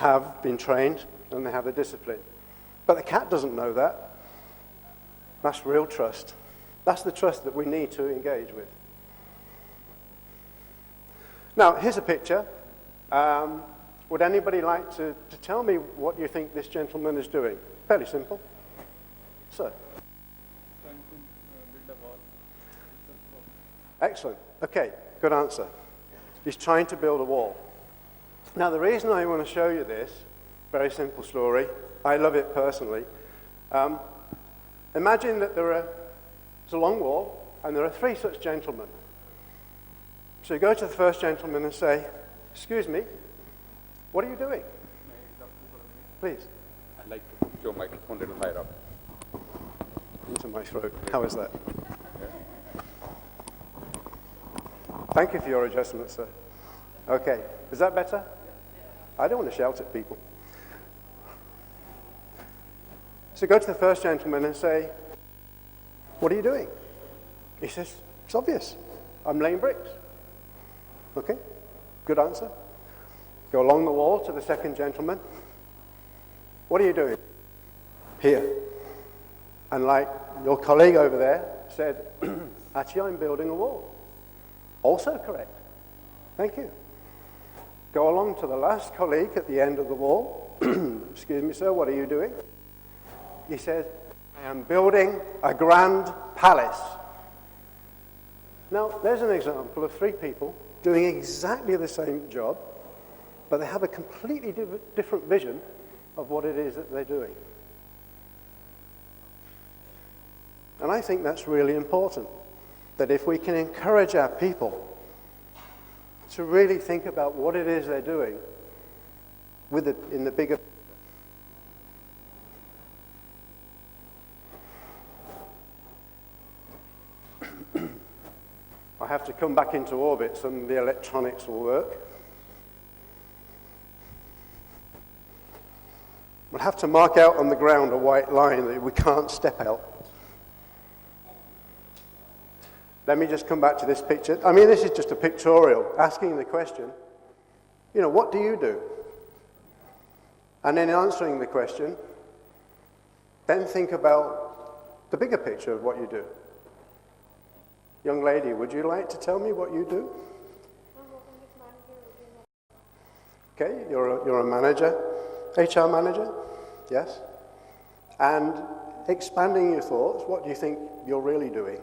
have been trained and they have the discipline. But the cat doesn't know that. That's real trust. That's the trust that we need to engage with. Now, here's a picture. Would anybody like to tell me what you think this gentleman is doing? Fairly simple. Sir? Trying to build a wall. Excellent. Okay, good answer. He's trying to build a wall. Now, the reason I want to show you this, very simple story, I love it personally. Imagine that it's a long wall, and there are 3 such gentlemen. So you go to the first gentleman and say, "Excuse me, what are you doing?" Please. I'd like to put your microphone a little higher up. Into my throat. How is that? Thank you for your adjustment, sir. Okay, is that better? I don't want to shout at people. So go to the first gentleman and say, "What are you doing?" He says, "It's obvious. I'm laying bricks." Okay, good answer. Go along the wall to the second gentleman. "What are you doing?" "Here." And like your colleague over there said, "Actually, I'm building a wall." Also correct. Thank you. Go along to the last colleague at the end of the wall. "Excuse me, sir, what are you doing?" He says, "I am building a grand palace." Now, there's an example of 3 people doing exactly the same job, but they have a completely different vision of what it is that they're doing. And I think that's really important, that if we can encourage our people to really think about what it is they're doing in the bigger. I have to come back into orbit, some of the electronics will work. We'll have to mark out on the ground a white line that we can't step out. Let me just come back to this picture. I mean, this is just a pictorial, asking the question, what do you do? And then answering the question, then think about the bigger picture of what you do. Young lady, would you like to tell me what you do? Okay, you're a manager, HR manager, yes? And expanding your thoughts, what do you think you're really doing?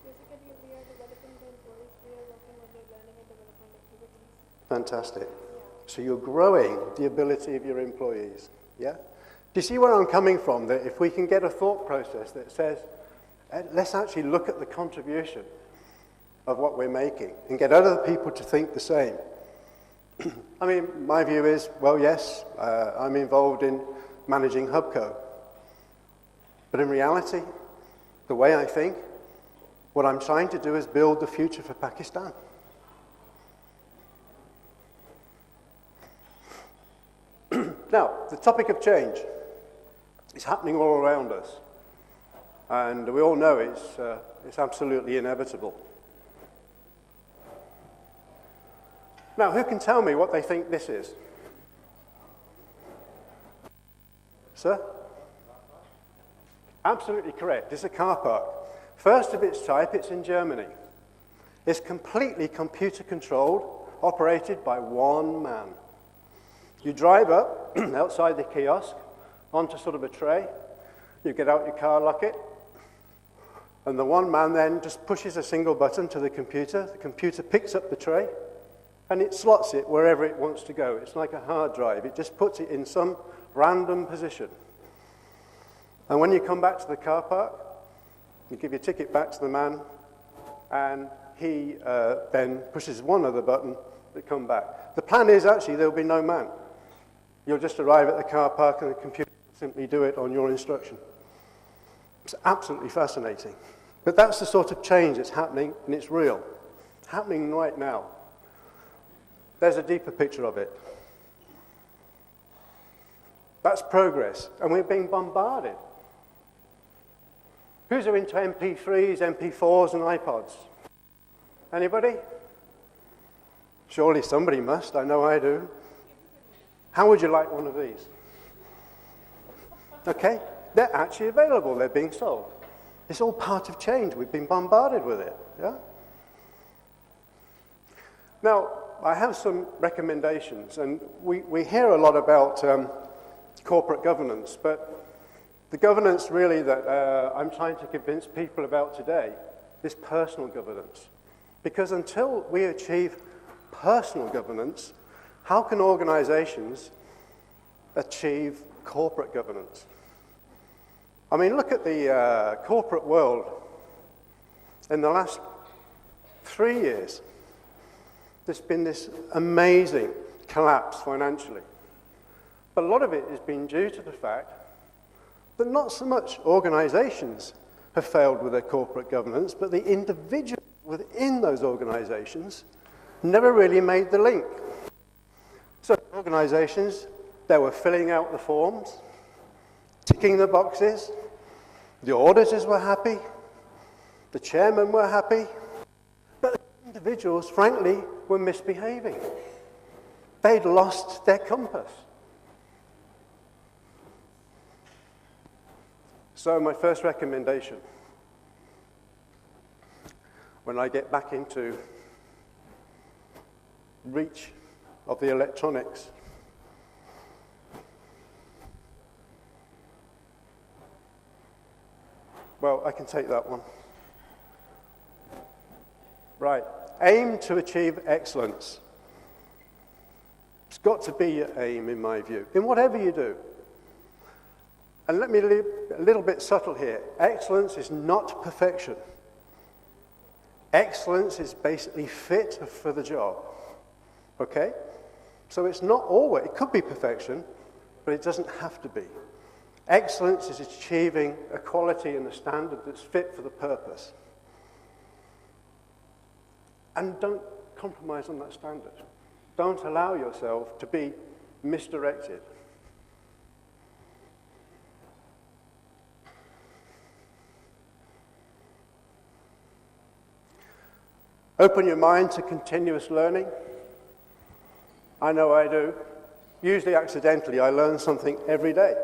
Basically, we are developing the employees, we are working on their learning and development activities. Fantastic. Yeah. So you're growing the ability of your employees, yeah? Do you see where I'm coming from? That if we can get a thought process that says, let's actually look at the contribution of what we're making and get other people to think the same. I mean, my view is, well, yes, I'm involved in managing Hubco. But in reality, the way I think, what I'm trying to do is build the future for Pakistan. Now, the topic of change is happening all around us. And we all know it's absolutely inevitable. Now, who can tell me what they think this is? Sir? Absolutely correct. It's a car park. First of its type, it's in Germany. It's completely computer-controlled, operated by one man. You drive up outside the kiosk onto sort of a tray. You get out your car, lock it, and the one man then just pushes a single button to the computer. The computer picks up the tray, and it slots it wherever it wants to go. It's like a hard drive. It just puts it in some random position. And when you come back to the car park, you give your ticket back to the man, and he then pushes one other button to come back. The plan is actually there'll be no man. You'll just arrive at the car park, and the computer will simply do it on your instruction. It's absolutely fascinating. But that's the sort of change that's happening, and it's real. It's happening right now. There's a deeper picture of it. That's progress, and we're being bombarded. Who's into MP3s, MP4s, and iPods? Anybody? Surely somebody must. I know I do. How would you like one of these? Okay, they're actually available, they're being sold. It's all part of change, we've been bombarded with it, yeah? Now, I have some recommendations, and we hear a lot about corporate governance, but the governance really that I'm trying to convince people about today is personal governance. Because until we achieve personal governance, how can organizations achieve corporate governance? I mean, look at the corporate world. In the last 3 years, there's been this amazing collapse financially. But a lot of it has been due to the fact that not so much organizations have failed with their corporate governance, but the individuals within those organizations never really made the link. So organizations, they were filling out the forms, ticking the boxes, the auditors were happy, the chairmen were happy, but the individuals, frankly, were misbehaving. They'd lost their compass. So my first recommendation, when I get back into reach of the electronics, well, I can take that one. Right, aim to achieve excellence. It's got to be your aim, in my view, in whatever you do. And let me be a little bit subtle here. Excellence is not perfection. Excellence is basically fit for the job. Okay? So it's not always, it could be perfection, but it doesn't have to be. Excellence is achieving a quality and a standard that's fit for the purpose. And don't compromise on that standard. Don't allow yourself to be misdirected. Open your mind to continuous learning. I know I do. Usually accidentally, I learn something every day.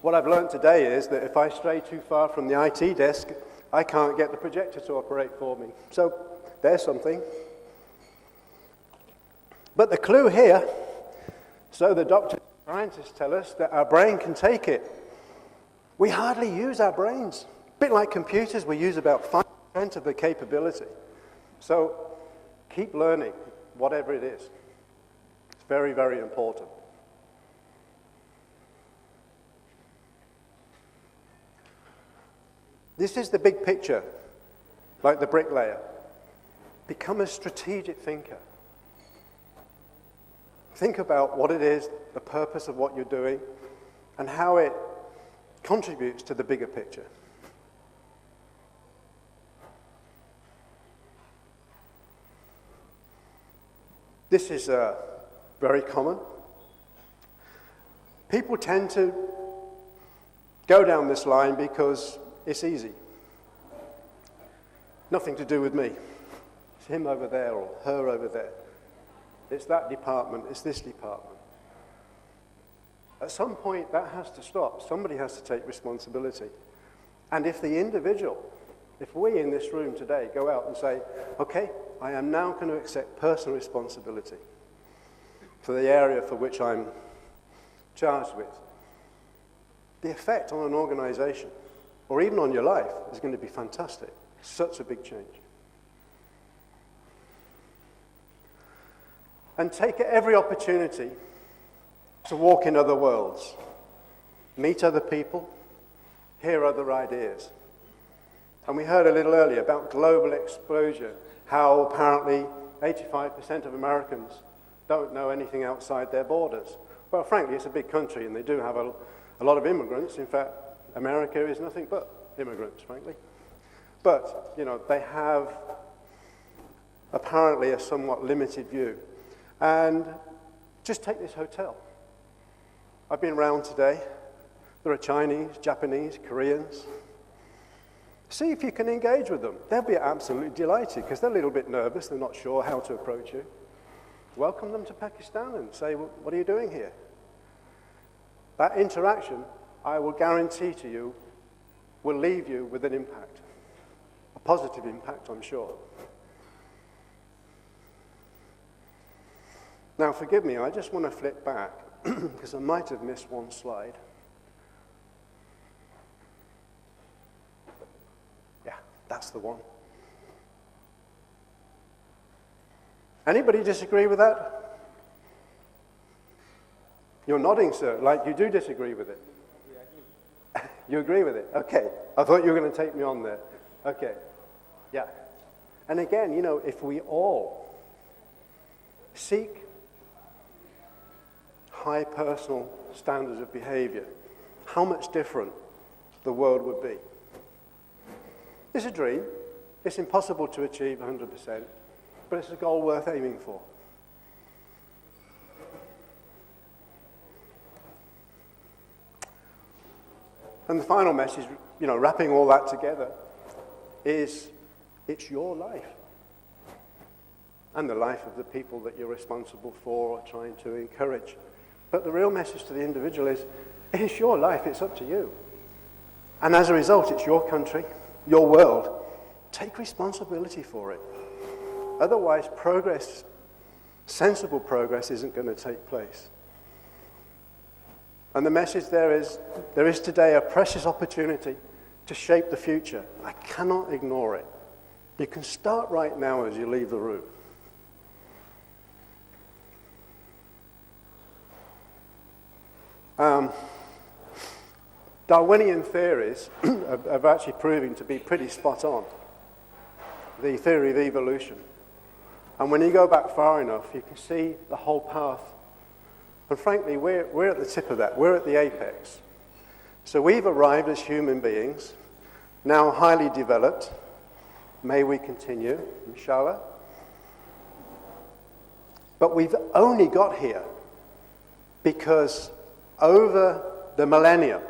What I've learned today is that if I stray too far from the IT desk, I can't get the projector to operate for me. So there's something. But the clue here, so the doctors and scientists tell us that our brain can take it. We hardly use our brains. A bit like computers, we use about 5% of the capability. So keep learning, whatever it is. It's very, very important. This is the big picture, like the bricklayer. Become a strategic thinker. Think about what it is, the purpose of what you're doing, and how it contributes to the bigger picture. This is very common. People tend to go down this line because it's easy. Nothing to do with me. It's him over there or her over there. It's that department, it's this department. At some point, that has to stop. Somebody has to take responsibility. And if the individual, if we in this room today go out and say, okay, I am now going to accept personal responsibility for the area for which I'm charged with, the effect on an organization, or even on your life, is going to be fantastic. Such a big change. And take every opportunity to walk in other worlds, meet other people, hear other ideas. And we heard a little earlier about global exposure, how apparently 85% of Americans don't know anything outside their borders. Well, frankly, it's a big country, and they do have a lot of immigrants. In fact, America is nothing but immigrants, frankly. But, you know, they have apparently a somewhat limited view. And just take this hotel. I've been around today. There are Chinese, Japanese, Koreans. See if you can engage with them. They'll be absolutely delighted because they're a little bit nervous. They're not sure how to approach you. welcome them to Pakistan and say, "Well, what are you doing here?" That interaction, I will guarantee to you, will leave you with an impact, a positive impact, I'm sure. Now, forgive me, I just want to flip back because I might have missed one slide. Yeah, that's the one. Anybody disagree with that? You're nodding, sir, like you do disagree with it. You agree with it? Okay. I thought you were going to take me on there. Okay. Yeah. And again, you know, if we all seek high personal standards of behavior, how much different the world would be. It's a dream. It's impossible to achieve 100%, but it's a goal worth aiming for. And the final message, you know, wrapping all that together, is it's your life and the life of the people that you're responsible for or trying to encourage. But the real message to the individual is, it's your life, it's up to you. And as a result, it's your country, your world. Take responsibility for it. Otherwise, progress, sensible progress, isn't going to take place. And the message there is today a precious opportunity to shape the future. I cannot ignore it. You can start right now as you leave the room. Darwinian theories have actually proven to be pretty spot on. The theory of evolution. And when you go back far enough, you can see the whole path. And frankly, we're at the tip of that. We're at the apex. So we've arrived as human beings, now highly developed. May we continue, inshallah. But we've only got here because over the millennia,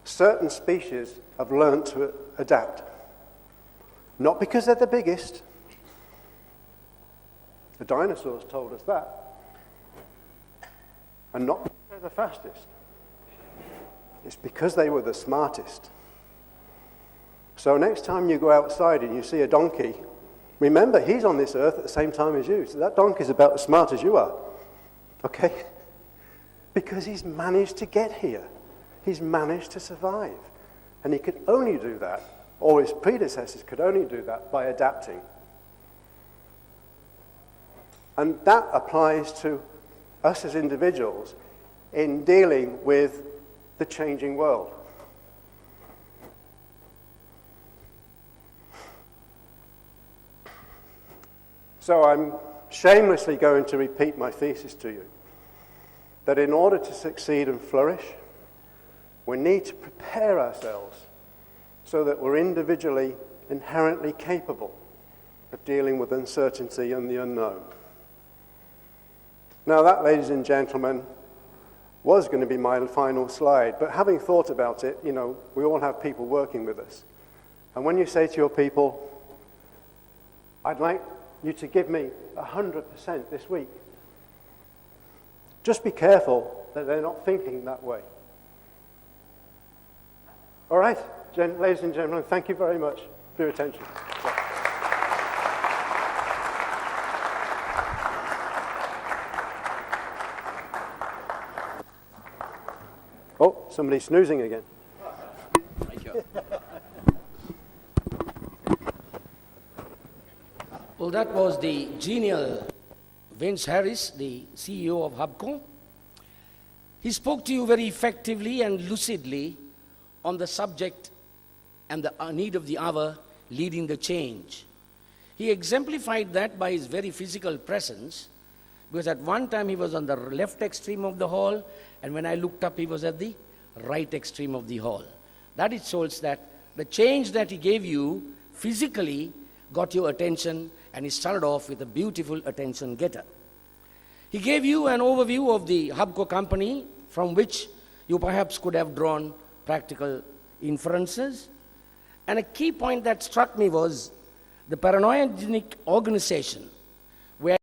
certain species have learned to adapt. Not because they're the biggest. The dinosaurs told us that. And not because they're the fastest. It's because they were the smartest. So next time you go outside and you see a donkey, remember, he's on this earth at the same time as you. So that donkey's about as smart as you are. Okay? Because he's managed to get here. He's managed to survive. And he could only do that, or his predecessors could only do that, by adapting. And that applies to us as individuals in dealing with the changing world. So I'm shamelessly going to repeat my thesis to you, that in order to succeed and flourish, we need to prepare ourselves so that we're individually inherently capable of dealing with uncertainty and the unknown. Now that, ladies and gentlemen, was going to be my final slide, but having thought about it, you know, we all have people working with us. And when you say to your people, I'd like you to give me 100% this week, just be careful that they're not thinking that way. All right, ladies and gentlemen, thank you very much for your attention. Oh, somebody's snoozing again. Well, that was the genial Wence Harris, the CEO of HUBCO. He spoke to you very effectively and lucidly on the subject and the need of the hour, leading the change. He exemplified that by his very physical presence, because at one time he was on the left extreme of the hall, and when I looked up, he was at the right extreme of the hall. That it shows that the change that he gave you physically got your attention, and he started off with a beautiful attention getter. He gave you an overview of the HUBCO company, from which you perhaps could have drawn practical inferences. And a key point that struck me was the paranoiagenic organization